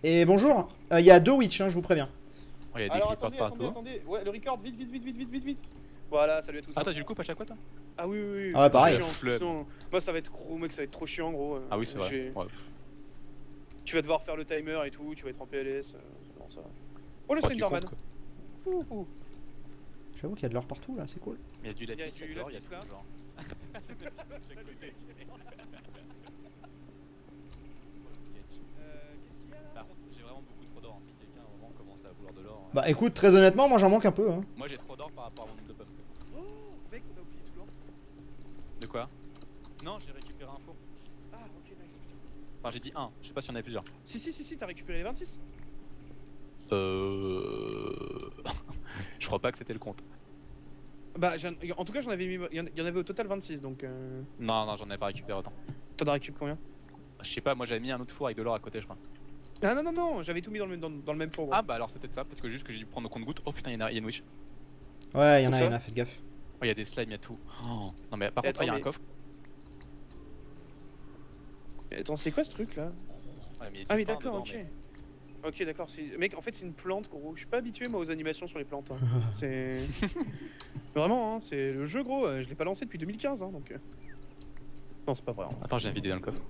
Et bonjour, il y a deux witch, hein, je vous préviens. Oh, il y a des Alors creepers attendez, partout. attendez. Ouais, le record, vite, vite, vite, vite, vite, vite, vite. Voilà, salut à tous. Ah, toi tu le coupes à chaque fois toi? Ah oui, oui, oui. Ah ouais, pareil. C'est chiant, Flemme. sinon, moi ça va être gros, mec, ça va être trop chiant, gros. Ah oui, c'est vrai. Ouais. Tu vas devoir faire le timer et tout, tu vas être en PLS. Non, ça va. Oh, le Oh, tu Slenderman. comptes, quoi. Ouh. J'avoue qu'il y a de l'or partout là, c'est cool. Il y a du Il y a lapis, du il y a de l'or, il y a lapis, tout là. genre. Qu'est-ce qu'il y a là? Par contre, j'ai vraiment beaucoup trop d'or. Si quelqu'un à un moment commence à vouloir de l'or. Bah écoute, très honnêtement, moi j'en manque un peu. Hein. Moi j'ai trop d'or par rapport à mon nombre de pommes. Oh, mec, on a oublié tout l'or. De quoi? Non, j'ai récupéré un four. Ah, ok, nice, putain. Enfin, j'ai dit un, je sais pas s'il y en avait plusieurs. Si, t'as récupéré les 26. Je crois pas que c'était le compte. Bah, en tout cas, j'en avais mis. Il y en avait au total 26, donc. Non, non, j'en ai pas récupéré autant. T'en as récupéré combien? Je sais pas, moi j'avais mis un autre four avec de l'or à côté, je crois. Ah non, j'avais tout mis dans le même four. Gros. Ah bah alors c'est peut-être ça, peut-être que juste que j'ai dû prendre au compte-goutte. Oh putain, il y a une witch. Ouais, il y en Où a, ça faites gaffe. Oh, il y a des slimes, il y a tout. Oh. Non mais par Et contre, il y a attends, un coffre. Attends, c'est quoi ce truc là? Ouais, mais il y a du Ah, mais pain d'accord, dedans, ok. mais- Ok, d'accord. Mec, en fait, c'est une plante, gros. Je suis pas habitué, moi, aux animations sur les plantes. Hein. C'est. Vraiment, hein, c'est le jeu, gros. Je l'ai pas lancé depuis 2015, hein, donc. Non, c'est pas vrai. Hein. Attends, j'ai un vidéo dans le coffre.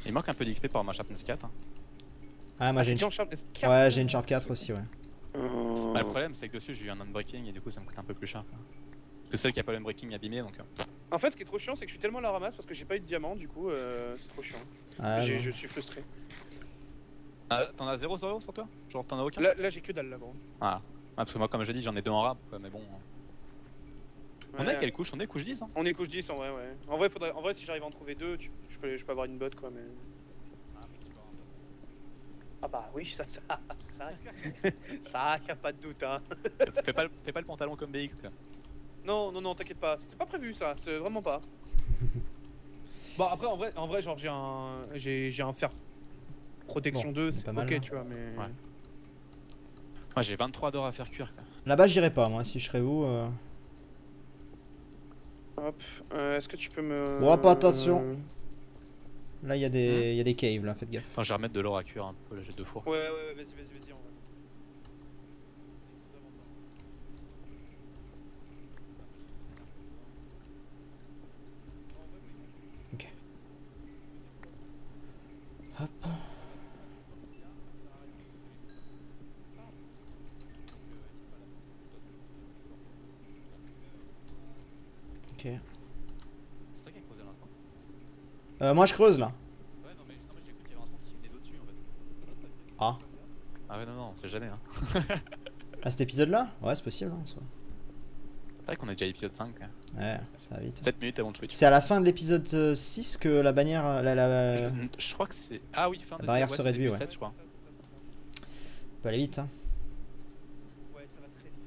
Il manque un peu d'XP pour ma Sharpness 4. Hein. Ah, moi j'ai une. C'est Sharp- Ouais, j'ai une Sharp 4 aussi, ouais. Oh. Bah, le problème c'est que dessus j'ai eu un unbreaking et du coup ça me coûte un peu plus cher. Quoi. Parce que celle qui a pas l'unbreaking est abîmée donc. En fait, ce qui est trop chiant, c'est que je suis tellement à la ramasse parce que j'ai pas eu de diamant, du coup, c'est trop chiant. Ah, Je bon. suis frustré. Ah, t'en as 0 sur toi? Genre t'en as aucun? Là, j'ai que dalle, là, gros. Ah. Parce que moi, comme j'ai dit, j'en ai deux en rap, quoi, mais bon. On Ouais. est quelle couche? On est couche 10 hein? On est couche 10 en vrai, ouais. En vrai, si j'arrive à en trouver deux, je peux avoir une botte, quoi, mais. Ah bah oui, ça, ça, y a pas de doute, hein. Fais pas le pantalon comme BX quoi. Non, t'inquiète pas, c'était pas prévu ça, c'est vraiment pas. Bon après en vrai genre j'ai un fer protection Bon, 2, c'est c'est pas ok mal, hein. tu vois mais. Ouais. Moi j'ai 23 d'or à faire cuire quoi. Là-bas, j'irai pas, moi, si je serais vous. Hop, est-ce que tu peux me. Oh, pas attention. Là, il y a des caves, là, faites gaffe. Attends, je vais remettre de l'or à cuire un peu, là j'ai deux fours. Ouais, vas-y en vrai. Ok. Hop. Ok. C'est toi qui as creusé à l'instant? Moi, je creuse là. Ouais, non, mais j'ai cru qu'il y avait un son qui venait d'au-dessus en fait. Ah. Ah ouais, non, on sait jamais hein. À cet épisode-là? Ouais, c'est possible. Hein, ça. C'est vrai qu'on est déjà à l'épisode 5 quoi. Ouais, ça va vite. 7 minutes avant de Twitch. C'est à la fin de l'épisode 6 que la bannière. Je crois que c'est. Ah oui, fin La de barrière ouais, se c'est réduit, début ouais. 7, je crois. Ça peut aller vite, hein. Ouais, ça va très vite.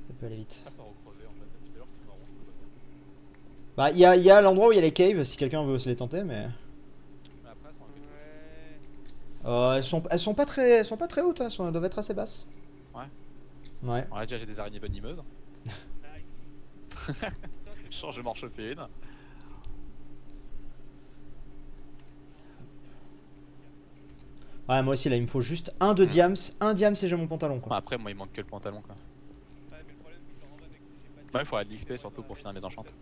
Ça peut aller vite. Ah, pas recreuser en fait. Depuis l'heure que tu m'arranges, je peux pas faire. Bah, il y a l'endroit où il y a les caves, si quelqu'un veut se les tenter, mais. Mais après, elles sont un peu Ouais. Elles sont pas très hautes, hein, elles doivent être assez basses. Ouais. Ouais. Bon, là déjà j'ai des araignées venimeuses. Nice. Je change de m'en chauffer une. Ouais, moi aussi, là, il me faut juste un de diams et j'ai mon pantalon, Bon, quoi. après, moi il manque que le pantalon quoi. Ouais, mais le problème c'est que genre en vrai mec, si j'ai pas de. Ouais, il faudrait de l'XP surtout pour finir mes enchantes.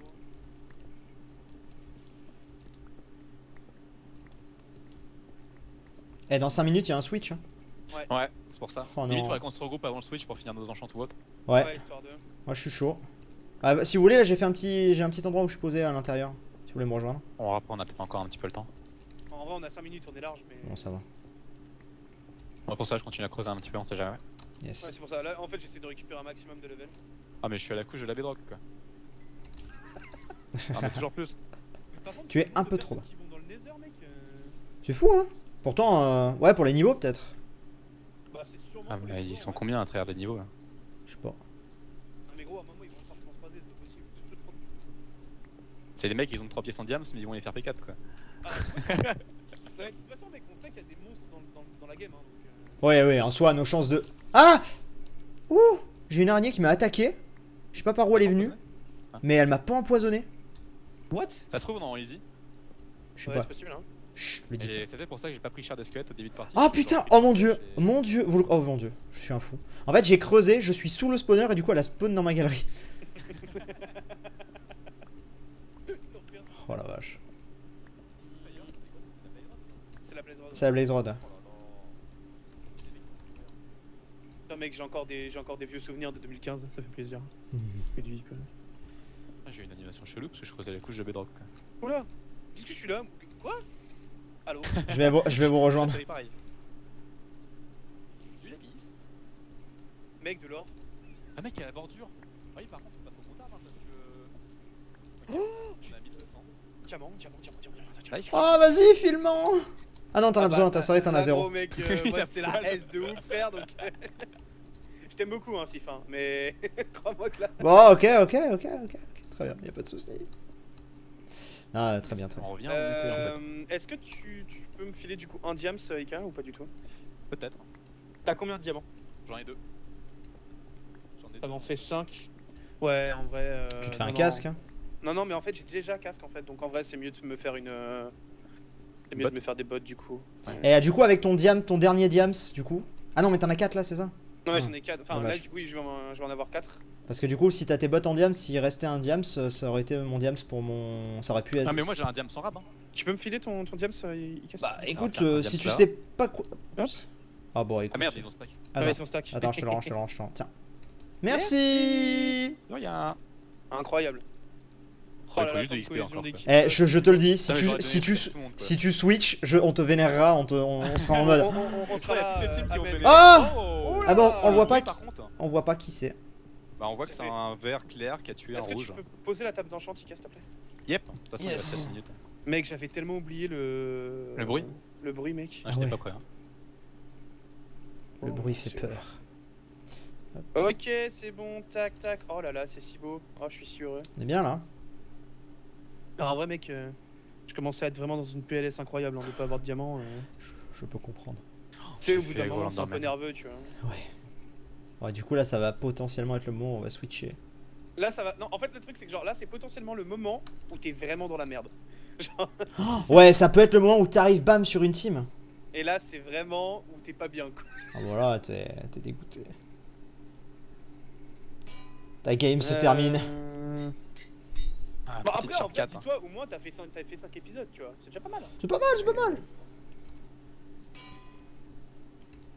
Eh, dans 5 minutes, il y a un switch. Hein. Ouais, c'est pour ça. Oh, Limite, non. faudrait qu'on se regroupe avant le switch pour finir nos enchantes ou autre. Ouais, Histoire de. moi je suis chaud. Ah, si vous voulez, là, j'ai un petit endroit où je suis posé à l'intérieur. Si vous voulez me rejoindre. Bon, après, on a peut-être encore un petit peu le temps. En vrai, on a 5 minutes, on est large, mais. Bon, ça va. Bon, pour ça, je continue à creuser un petit peu, on sait jamais. Yes. Ouais, c'est pour ça. Là, en fait, j'essaie de récupérer un maximum de level. Ah, mais je suis à la couche de la bedrock quoi. Ah, mais toujours plus. Mais par contre, Tu es le nombre un de peu trop personnes qui vont dans le Nether, mec. C'est fou, hein. Pourtant, ouais, pour les niveaux, peut-être. Bah, c'est sûrement. Ah, pour les mais niveaux, ils sont ouais. combien à travers des niveaux là? Je sais pas. Non, mais gros, à un moment, ils vont forcément se raser, c'est pas possible. C'est des mecs, ils ont 3 pieds sans diams, mais ils vont les faire P4 quoi. Ah, ouais, de toute façon, mec, on sait qu'il y a des monstres dans la game, hein. Donc, Ouais, en soi, nos chances de. Ah. Ouh. J'ai une araignée qui m'a attaqué. Je sais pas par où elle est venue. Mais elle m'a pas empoisonné. What? Ça se trouve, on est en easy. Je sais Ouais, pas. c'est possible, hein. Chut, le dis. Et c'était pour ça que j'ai pas pris cher des squelettes au début de partie. Ah putain, oh mon dieu, mon dieu, oh mon dieu, je suis un fou. En fait j'ai creusé, je suis sous le spawner et du coup elle a spawn dans ma galerie. Oh la vache. C'est la Blaze Rod. C'est la Blaze Rod. Putain, mec, j'ai encore des vieux souvenirs de 2015, ça fait plaisir. Et lui, quoi. J'ai eu une animation chelou parce que je creusais la couche de bedrock. Quoi. Oula, qu'est-ce que je suis là? Quoi? Allô? Je vais vous rejoindre. Pareil. Du lavis. Mec, de l'or. Ah mec, il y a la bordure. Oui, par contre, faut pas trop tard hein, parce que. On a 1200. Diamant. Nice. Oh vas-y, filmant. Ah non, t'en as besoin, c'est vrai, t'en as là, zéro. Gros, mec, moi c'est la S de ouf, frère, donc. Je t'aime beaucoup, hein, Sif, hein, mais crois-moi que là. Bon, ok. Très bien, y'a pas de soucis. Ah, très bien. On revient. Est-ce que tu peux me filer du coup un diams, Ika, ou pas du tout? Peut-être. T'as combien de diamants? J'en ai 2. Ça m'en fait 5. Ouais, en vrai. Tu te fais un casque hein? Non, mais en fait, j'ai déjà un casque en fait, donc en vrai, c'est mieux de me faire une. C'est mieux de me faire des bottes du coup. Et du coup, avec ton dernier diams, du coup. Ah non, mais t'en as 4 là, c'est ça? Ouais, j'en ai 4. Enfin, dommage. là, du coup, je vais en avoir 4. Parce que du coup, si t'as tes bottes en diams, s'il restait un diams, ça aurait été mon diams pour mon. Ça aurait pu être. Ah, mais moi j'ai un diam sans rab. Hein. Tu peux me filer ton diams, Ika? Bah écoute, tiens, un si diams tu là. sais pas quoi. Hop. Ah bon, écoute. Ah merde, ils ont stack. Ouais, son stack. Attends, je te le range. Tiens. Merci. Non, y'a. Incroyable. Ouais, il faut juste de XP encore, Eh, je te le dis, si Ça, mais j'aurais donné si tout le monde, quoi. si tu switch, on te vénérera, on sera en mode. On sera là. Ah Oh Ah bon, on voit pas oui, qui, par contre. on voit pas qui c'est. Bah, on voit que c'est un vert clair qui a tué un Est-ce que rouge. tu peux poser la table d'enchant, Ika, s'il te plaît? Yep, de toute façon, il Yes. reste 7 minutes. Mec, j'avais tellement oublié le. Le bruit? Le bruit, mec. Ah, j'étais ouais. pas prêt. Hein. Le bruit fait peur. Ok, c'est bon, tac. Oh là là, c'est si beau. Oh, je suis si heureux. On est bien là. Alors, en vrai, mec, je commençais à être vraiment dans une PLS incroyable, hein, de pas avoir de diamant. Je peux comprendre. Tu sais, au bout fait d'un moment, Roland c'est un peu Dorman. nerveux, tu vois. Ouais, du coup là, ça va potentiellement être le moment où on va switcher. Là, ça va. Non, en fait, le truc, c'est que genre là, c'est potentiellement le moment où t'es vraiment dans la merde. Genre... Ouais, ça peut être le moment où t'arrives bam sur une team. Et là, c'est vraiment où t'es pas bien, quoi. Ah voilà, t'es dégoûté. Ta game se termine. Ah, Bon, petite après, en sharp vrai, 4. dis-toi, au moins, t'as fait 5 épisodes, tu vois. C'est déjà pas mal. C'est pas mal.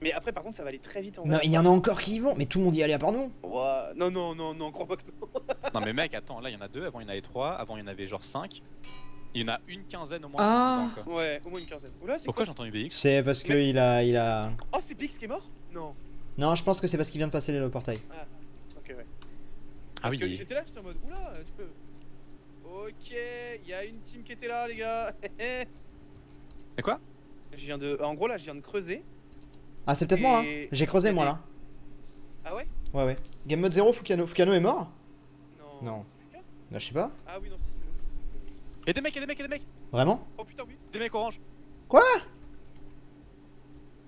Mais après, par contre, ça va aller très vite en Mais vrai. il y en a encore qui y vont, mais tout le monde y allait à part nous. Ouais. Non, crois pas que non. Non, mais mec, attends, là il y en a 2, avant il y en avait 3, avant il y en avait genre 5. Il y en a une quinzaine au moins. Ah. qui sont dedans, quoi. Ouais, au moins une quinzaine. Oula, c'est Pourquoi quoi j'ai entendu BX? C'est parce que il a. Oh, c'est Bix qui est mort? Non. Non, je pense que c'est parce qu'il vient de passer le portail. Ok, ouais. Ah Parce que oui, j'étais là, j'étais en mode oula. Ok, il y a une team qui était là, les gars. c'est quoi? En gros, là, je viens de creuser. Ah, c'est peut-être moi, hein. Et- J'ai creusé moi là. Ah ouais? Ouais. Game mode 0, Fukano. Fukano est mort? Non. Non. C'est Fuka? Bah, je sais pas. Ah oui, non, si, c'est nous. Y'a des mecs! Vraiment? Oh putain, oui. Des mecs orange!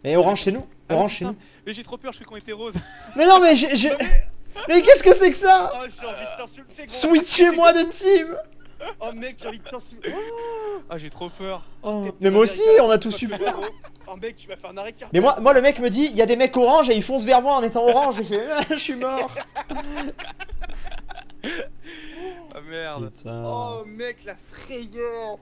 Et orange chez nous? Ah, Orange chez putain. nous? Mais j'ai trop peur, je crois qu'on était rose! Mais non, mais j'ai. Mais qu'est-ce que c'est que ça? Oh, j'ai envie de t'insulter, gros. Switchez-moi de team! Oh, mec, j'ai envie de t'insulter. Ah, j'ai trop peur! Oh, mais moi aussi, on a tout super. Oh, mec, tu m'as fait un arrêt cardiaque. Mais moi, le mec me dit, il y a des mecs orange et ils foncent vers moi en étant orange. J'ai fait, je suis mort. Ah merde! Putain. Oh, mec, la frayeur.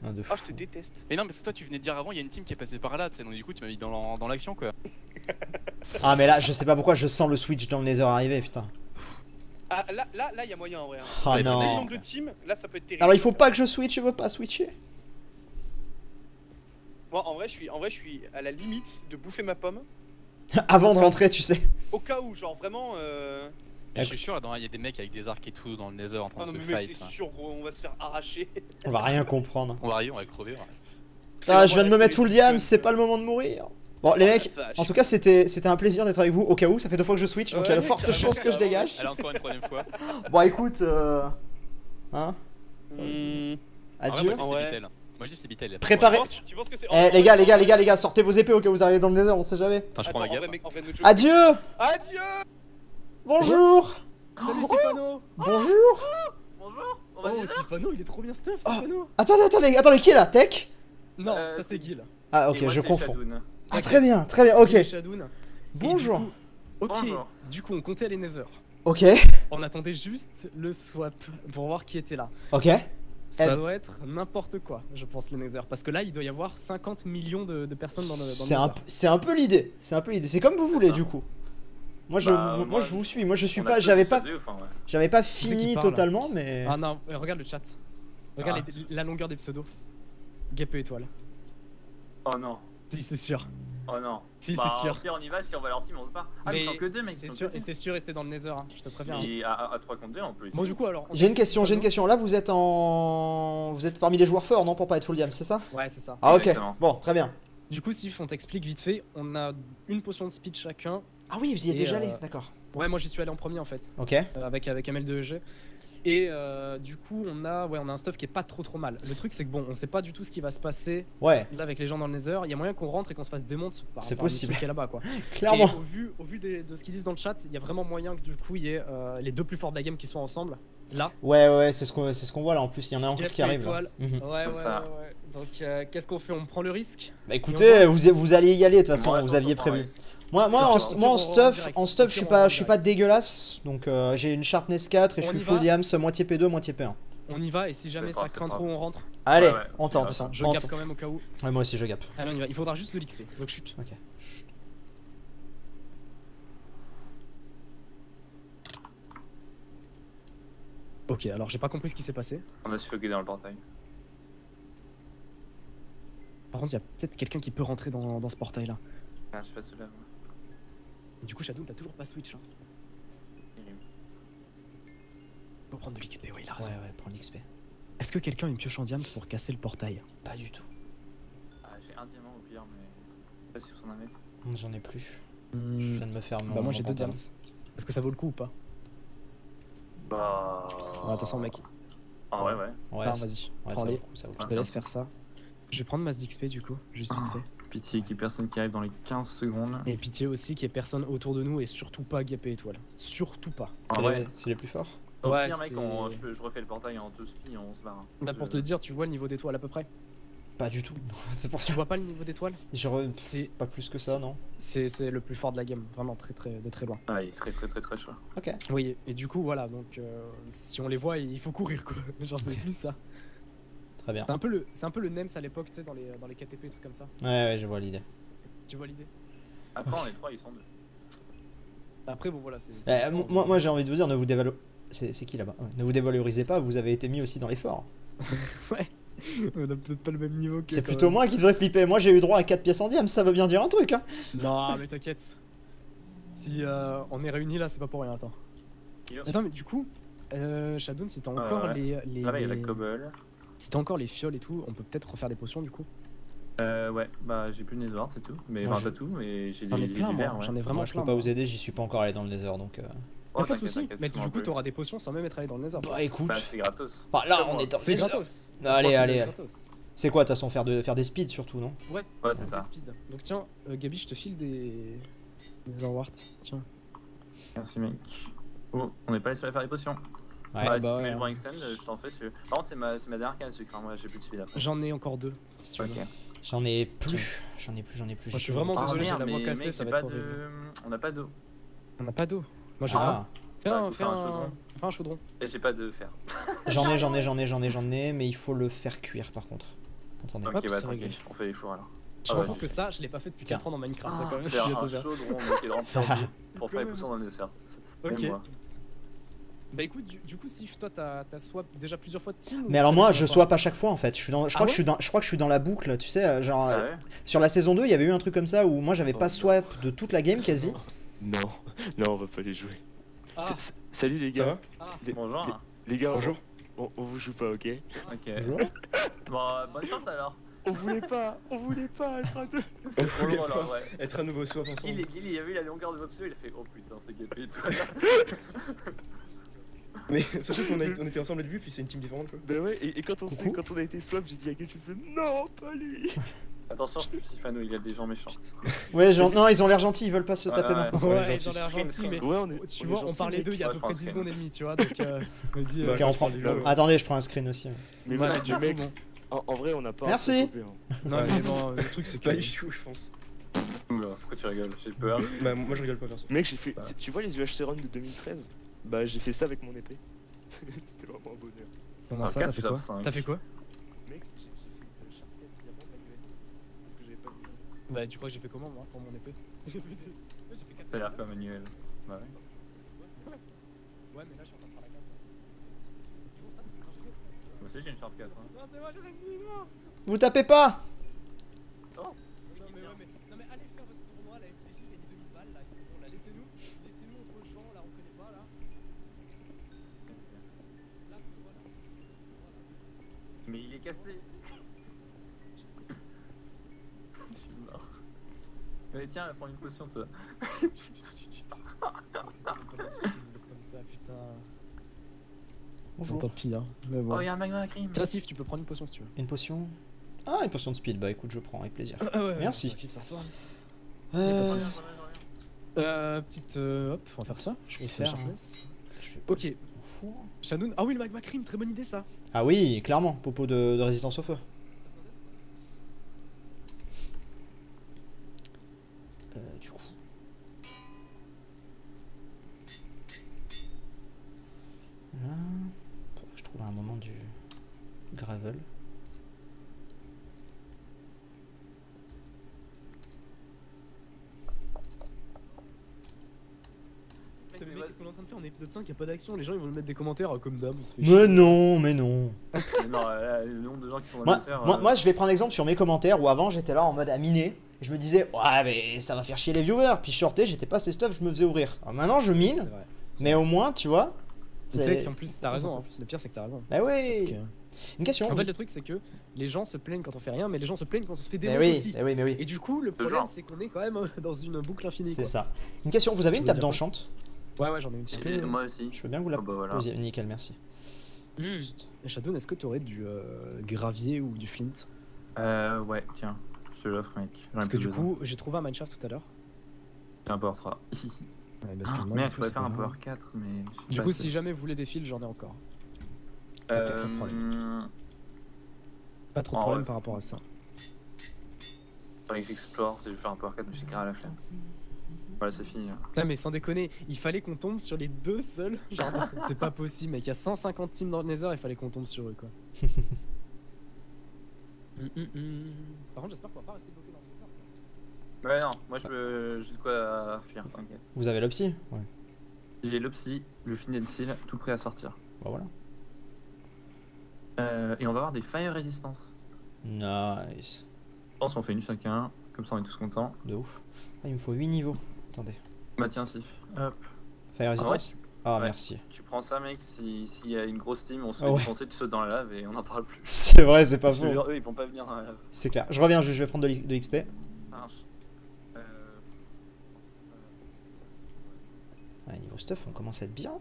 Un de Oh, je fou. te déteste. Mais non, parce que toi tu venais de dire avant, il y a une team qui est passée par là, tu sais, donc du coup tu m'as mis dans l'action quoi. Ah, mais là, je sais pas pourquoi, je sens le switch dans le nether arriver, putain. Ah, là, y a moyen en vrai. Hein. Ah Avec le non. nombre de teams, là, ça peut être terrible. Alors, il faut pas que je switch, je veux pas switcher. Moi, en vrai, je suis à la limite de bouffer ma pomme. Avant de rentrer, tu sais. Au cas où, genre vraiment. Mais je suis sûr là, il y a des mecs avec des arcs et tout dans le nether en train Oh non, de mais se mec, fight. c'est hein. sûr, gros, on va se faire arracher. On va rien comprendre. On va arriver, on va crever. Ouais. Ah, je viens de me mettre full diam, c'est pas le moment de mourir. Bon, les Oh, la mecs, vache. en tout cas, c'était un plaisir d'être avec vous. Au cas où, ça fait 2 fois que je switch, donc il y a de Ouais, fortes carrément, chances que je carrément. dégage. Allez, encore une troisième fois. Bon, écoute, hein, Hmm. adieu. Moi je dis Ouais. c'est Bitel. Moi je dis c'est Bitel. Préparez. Tu penses que c'est. Eh, les gars, sortez vos épées au cas où vous arrivez dans le nether, on sait jamais. Attends, je Attends, prends ma en vrai, gamme. mec, en vrai, no joke. Adieu. Adieu. Bonjour. Salut, Stéphano. Bonjour. Bonjour. On va Oh, nether. Sifano, il est trop bien stuff, Sifano. Attendez, qui est là? Tech? Non, ça c'est- c'est Gil. Ah, Et ok, moi, je c'est confonds. Shadoun. Ah, très bien, ok. Gil et Shadoun. Bonjour. Et du coup- Ok, Bonjour. du coup on comptait les Nether. Ok, On attendait juste le swap pour voir qui était là. ok. Ça doit être n'importe quoi, je pense, le Nether. Parce que là, il doit y avoir 50 millions de personnes dans le Nether. C'est un peu l'idée. C'est comme vous voulez, ça. du coup. Moi, je, Bah, moi, moi, je vous suis. Moi, je suis On a pas. tous J'avais une pas. salle de ouf, hein, ouais. J'avais pas ceux qui fini parlent. totalement, mais. Ah non, regarde le chat. Regarde Ah. la longueur des pseudos. Guêpe étoile. Oh non. Si, c'est sûr. Oh non. Si, Bah, c'est sûr. Au pire, on y va, si on va leur team, on se barre. Ah, mais ils sont que deux, mec. C'est sûr, et c'est sûr rester dans le Nether, hein, je te préviens. hein. Et à 3 contre 2, on peut. Bon, du coup, alors. on J'ai une t'explique question. Sifano. Là, vous êtes parmi les joueurs forts, non, pour pas être full diam, c'est ça? Ouais, c'est ça. Ah, ok. Exactement. Bon, très bien. Du coup, Sif, on t'explique vite fait. On a une potion de speed chacun. Ah oui, vous y êtes Et, déjà allé, euh, d'accord. Ouais, moi j'y suis allé en premier en fait. Ok. Avec ML2EG. Et du coup, on a un stuff qui est pas trop mal. Le truc, c'est que bon, on sait pas du tout ce qui va se passer Ouais, là avec les gens dans le Nether. Il y a moyen qu'on rentre et qu'on se fasse démonter par C'est rapport à une possible. mission qui est là-bas, quoi. clairement. Et au vu de ce qu'ils disent dans le chat, il y a vraiment moyen que du coup, il y ait les deux plus forts de la game qui soient ensemble. Là. Ouais, c'est ce qu'on voit là en plus. Il y en a encore Guêpe qui arrive. Là. étoile. Mhm. Ouais. Ça. Donc, qu'est-ce qu'on fait? On prend le risque? Bah écoutez, vous alliez y aller de toute façon, Moi, vous je aviez pense prévu. qu'on Moi, Ok, en on stuff, direct. je suis Ok, pas, on je suis pas direct. dégueulasse. Donc j'ai une sharpness 4 et je On suis y full va diams, moitié P2, moitié P1. On y va et si jamais D'accord, ça c'est craint pas trop, on rentre. Allez, Ouais, on tente. Attends, je on gape tente. quand même au cas où. Ouais, moi aussi je gape. Allez, on y va. Il faudra juste de l'XP. Donc chute. Ok. Chut. Ok, alors j'ai pas compris ce qui s'est passé. On a suffoqué dans le portail. Par contre, il y a peut-être quelqu'un qui peut rentrer dans ce portail là. Ah, je sais pas celui-là. moi. Du coup, Shadow, t'as toujours pas switch là. Faut prendre de l'XP, ouais, il a raison. Ouais, prends l'XP. Est-ce que quelqu'un a une pioche en diams pour casser le portail? Pas du tout. Ah, j'ai un diamant au pire, mais. Je sais pas si vous en avez. J'en ai plus. Je viens de me faire mon. Bah, moi j'ai mon 2 diams. pantalon. Est-ce que ça vaut le coup ou pas? Bah. Ouais, attention, mec. Ah, ouais. Ouais, Alors, ça- vas-y. ouais, ça Prends-les. vaut le coup, ça vaut le Je coup. te laisse faire ça. Je vais prendre masse d'XP du coup, juste vite fait. Pitié qu'il y ait personne qui arrive dans les 15 secondes. Et pitié aussi qu'il y ait personne autour de nous et surtout pas Guêpe et étoile. Surtout pas. C'est Ah ouais. c'est les plus forts. Au Ouais, pire, mec, c'est- je refais le portail en 2 spi et on se barre. Là pour te dire, tu vois le niveau d'étoile à peu près? Pas du tout. C'est pour Tu ça. vois pas le niveau d'étoile? C'est Pas plus que ça, non? c'est le plus fort de la game, vraiment de très loin. Ah, il est très chaud. Ok. Oui, et du coup voilà, donc si on les voit, il faut courir quoi. Genre c'est plus ça. Très bien. C'est un peu le NEMS à l'époque, tu sais, dans les KTP, trucs comme ça. Ouais, je vois l'idée. Tu vois l'idée? Après, on est 3, ils sont 2. Après bon voilà, c'est Moi j'ai envie de vous dire, ne vous dévalorisez. C'est qui là-bas? Ouais. Ne vous dévalorisez pas, vous avez été mis aussi dans l'effort. on a peut-être pas le même niveau que. C'est plutôt moi qui devrais flipper. Moi j'ai eu droit à 4 pièces en diam, ça veut bien dire un truc, hein. Non, mais t'inquiète. Si on est réunis là, c'est pas pour rien, attends. Attends, mais du coup, Shadow, si t'as encore ouais. les. Là-bas, il y a la cobble. Si t'as encore les fioles et tout, on peut peut-être refaire des potions du coup. Ouais, bah j'ai plus de nether, c'est tout. Mais Moi, enfin, je- pas tout, mais j'ai J'en ai du plein, verre, moi. ouais. J'en ai vraiment Moi je plein. peux pas vous aider, j'y suis pas encore allé dans le nether donc. Y'a Oh, pas de t'inquiète, soucis, t'inquiète, mais c'est moi du un coup peu. t'auras des potions sans même être allé dans le nether. Bah écoute. Bah, c'est gratos. Bah là on est dans C'est le nether. gratos. Allez, C'est allez. gratos. C'est quoi de toute façon faire des speeds surtout, non? Ouais, Ouais, c'est ça. des speed. Donc tiens, Gabi, je te file des Awards. Tiens. Merci, mec. Oh, on est pas allé sur la faire des potions. Ouais. Ouais, bah si tu mets ouais. le bon extend, je t'en fais celui. Par contre, c'est ma dernière canne de sucre, hein. Moi j'ai plus de speed après. J'en ai encore 2 si tu veux. Ok. J'en ai plus. J'en ai plus. Moi, je suis j'ai vraiment plus. désolé, j'ai merde, la voix mais cassée, mec, ça c'est va être pas de. horrible. On a pas d'eau. On n'a pas d'eau. Moi j'ai Ah, Fais Ouais, un, faut faire un chaudron. fais un chaudron. Et j'ai pas de fer. j'en ai, mais il faut le faire cuire par contre. Attendez. Hop, Ok, c'est bah réglé. tranquille, on fait les fours alors. Je Ah, pense ouais, que ça, je l'ai pas fait depuis Tiens. 4 ans dans Minecraft. ça, quand même. Faire Je un te jure. chaudron, mec, et le remplir d'eau pour faire les potions dans le dessert. Ok. Même moi. Bah écoute, du coup, Sif, toi t'as swap déjà plusieurs fois de team. Mais alors moi je swap à chaque fois en fait. Je crois Ah que je crois que je suis dans la boucle, tu sais, genre Sérieux sur la saison 2, il y avait eu un truc comme ça où moi j'avais Oh, pas non. swap de toute la game quasi. Non, non, on va pas les jouer. Ah, Salut les Ça gars. va Les- Bonjour. les- hein. Les gars, Bonjour. on vous joue pas, ok? Ok. Bonjour. Bon, bonne chance alors. On voulait pas être à deux. C'est trop voulait drôle, pas. ouais. Être à nouveau swap ensemble. Gil, il a vu la longueur de vos pseudos, il a fait oh putain, c'est gapé toi. Mais surtout qu'on on était ensemble au début, puis c'est une team différente quoi. Bah ouais, et quand Coucou. on a été swap, j'ai dit à quelqu'un, je fais non, pas lui. Attention, Sifano, il y a des gens méchants. Ouais, non, ils ont l'air gentils, ils veulent pas se taper Ouais, maintenant. Ouais, Ouais, ils ont l'air screen, gentils, mais screen. Ouais, on est. tu vois, on parlait d'eux il y a à Ouais, peu je près pense 10 que- secondes et demie, tu vois, donc je me dis. Bah, Ok, on prend. du coup, Attendez, je prends un screen aussi. Mais Voilà, mec, du coup, mec, bon. en vrai, on n'a pas. Merci. un peu coupé, hein. Non, Ouais. mais bon, le truc, c'est que. Pas du tout, je pense. Oula, pourquoi tu rigoles? J'ai peur. Bah, moi je rigole pas perso. Mec, j'ai fait. Ouais. Tu vois les UHC Run de 2013? Bah, j'ai fait ça avec mon épée. C'était vraiment un bonheur. Comment Ah, ça, quatre, t'as fait ça quoi? fait cinq. T'as fait quoi? Mec, j'ai fait une charpette diamant manuelle. Parce que j'avais pas vu. Bah, tu crois que j'ai fait comment, moi, pour mon épée? J'ai fait 4 T'as l'air comme Manuel. Bah ouais. Ouais, mais là, je suis en train de faire la carte. Moi aussi j'ai une Sharp 4. Hein. Non, c'est moi, j'ai réussi, non! Vous tapez pas! Non, mais allez faire votre tournoi, la FTJ, gagnez 2000 balles, là, c'est bon, là, laissez-nous entre gens, là, on connaît pas, là. Là, voilà. Mais il est cassé. Je suis mort. Mais tiens, prends une potion toi. Comme ça, putain. Bonjour. Tant pis, hein. Mais bon. Oh, il y a un magma crime. Tiens, Sif, tu peux prendre une potion si tu veux. Une potion? Ah, une potion de speed. Bah écoute, je prends avec plaisir. Ouais, Merci. tranquille, sers-toi. Euh, Petite. Hop, on va faire ça. Je vais Petite faire sharpness. je vais Ok. passer mon four. Shanoun. Ah oui, le magma cream, très bonne idée ça. Ah oui, clairement, popo de résistance au feu. Du coup. Là. Faudrait que je trouve un moment du gravel. Mais mec, qu'est-ce qu'on est en train de faire en épisode 5? Y'a pas d'action, les gens ils vont nous mettre des commentaires comme d'hab. on se fait Mais chier. non, mais non. Non, le nombre de gens qui sont dans Moi, le serveur. moi, je vais prendre exemple sur mes commentaires où avant j'étais là en mode à miner. Et je me disais, ouais, mais ça va faire chier les viewers. Puis je sortais, j'étais pas ces stuff, je me faisais ouvrir. Alors maintenant je C'est mine, vrai. mais au moins, tu vois. Tu sais qu'en plus t'as raison, hein. Le pire c'est que t'as raison. Bah Parce oui. que... Une question. En fait, le truc c'est que les gens se plaignent quand on fait rien, mais les gens se plaignent quand on se fait Mais démonter oui, aussi. mais oui. Et du coup, le problème genre. c'est qu'on est quand même dans une boucle infinie. C'est Quoi. ça. Une question, vous avez une veux table dire quoi d'enchant? Ouais, j'en ai une. Est-ce Et que- moi aussi. Je veux bien que vous la Oh bah voilà. posiez. Nickel, merci. Et Shadow, est-ce que t'aurais du gravier ou du flint? Ouais, tiens. Je te l'offre, mec. J'en ai Parce que plus du besoin. coup, j'ai trouvé un mineshaft tout à l'heure. J'ai un power 3. Ouais, parce que Ah, moi, merde, du je coup, pourrais c'est faire pas un grave. power 4, mais. je sais Du pas coup, si- si jamais vous voulez des fils, j'en ai encore. Euh, Pas trop de En problème vrai. par rapport à ça. Faudrait que j'explore, si je vais faire un power 4, mais j'ai grave la flemme. Voilà, c'est fini. Non mais sans déconner, il fallait qu'on tombe sur les deux seuls. Genre, c'est pas possible, mec. Il y a 150 teams dans le Nether, il fallait qu'on tombe sur eux, quoi. Par contre, j'espère qu'on va pas rester bloqué dans le Nether. quoi. Ouais, non, moi j'ai de quoi fuir, t'inquiète. Vous avez l'opsie? Ouais. J'ai l'Opsy, le Financil, tout prêt à sortir. Bah voilà. Et on va avoir des Fire Resistance. Nice. Je pense qu'on fait une chacun, comme ça on est tous contents. De ouf. Ah, il me faut 8 niveaux. Attendez. Bah tiens, Sif, hop. Fire resistance? Ah, Ouais. merci. Tu prends ça, mec, s'il y a une grosse team, on se Ah fait ouais. défoncer, tu sautes dans la lave et on n'en parle plus. C'est vrai, c'est pas Je te faux. jure, eux ils vont pas venir dans la lave. C'est clair. Je reviens juste, je vais prendre de l'XP. Ça marche. Ouais, niveau stuff, on commence à être bien.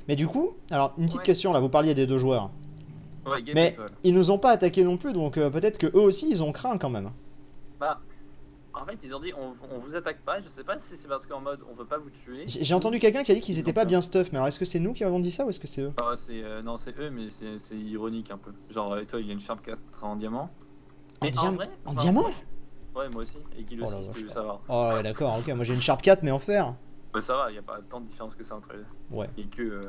Mais du coup, alors une petite Ouais. question là, vous parliez des deux joueurs. Ouais, game Mais étoile. ils nous ont pas attaqué non plus, donc peut-être que eux aussi ils ont craint quand même. Bah, en fait, ils ont dit on vous attaque pas. Je sais pas si c'est parce qu'en mode on veut pas vous tuer. J'ai entendu quelqu'un qui a dit qu'ils Ils étaient ont pas peur. bien stuff, mais alors est-ce que c'est nous qui avons dit ça ou est-ce que c'est eux? Ah, non, c'est eux, mais c'est ironique un peu. Genre, toi, il y a une Sharp 4 en diamant. En, Mais diam- vrai, en enfin, diamant? Ouais, moi aussi. Et Guil Oh la aussi, si tu veux vache. savoir. Oh ouais d'accord, ok, moi j'ai une Sharp 4 mais en fer. Bah, ça va, y a pas tant de différence que ça entre les deux. Ouais. Et que.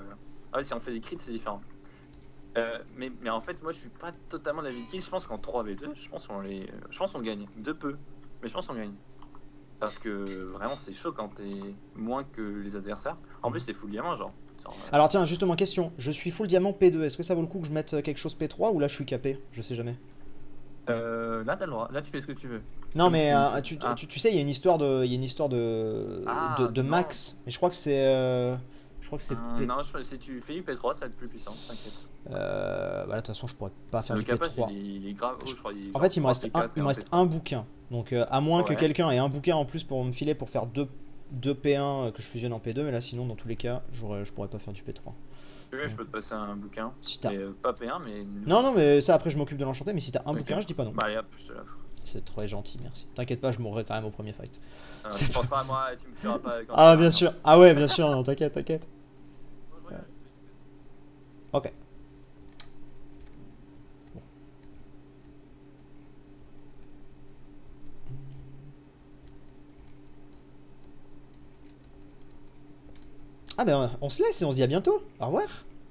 Ah ouais, si on fait des crits, c'est différent. Mais en fait, moi, je suis pas totalement d'avis de Kill. Je pense qu'en 3v2, je pense qu'on gagne. De peu. Mais je pense qu'on gagne. Parce que vraiment, c'est chaud quand t'es moins que les adversaires. En plus, c'est full diamant, genre. Alors tiens, justement question, je suis full diamant P2, est-ce que ça vaut le coup que je mette quelque chose P3 ou là je suis capé? Je sais jamais. Là, t'as le droit. Là, tu fais ce que tu veux. Non, mais Ah. tu sais, il y a une histoire de Ah, de non. max. Mais je crois que c'est Non, si tu fais du P3, ça va être plus puissant, t'inquiète. bah là, de toute façon, je pourrais pas faire Le du capacité, P3. il est grave. Oh, je crois, En fait, il me reste un bouquin. Donc, à moins que Ouais. quelqu'un ait un bouquin en plus pour me filer pour faire deux P1 que je fusionne en P2. Mais là, sinon, dans tous les cas, je pourrais pas faire du P3. Je peux te passer un bouquin. Si t'as- Mais, pas P1, mais. Non, mais ça, après, je m'occupe de l'enchanter. Mais si t'as un Ok. bouquin, je dis pas non. Bah, allez hop, je te l'offre. C'est très gentil, merci. T'inquiète pas, je mourrai quand même au premier fight. C'est Tu penseras à moi et tu me tueras pas. quand Ah, tu bien verras, sûr. Ah, ouais, bien sûr. Non, t'inquiète, t'inquiète. non. Moi, je regarde, Ok. Ah ben on se laisse et on se dit à bientôt. Au revoir.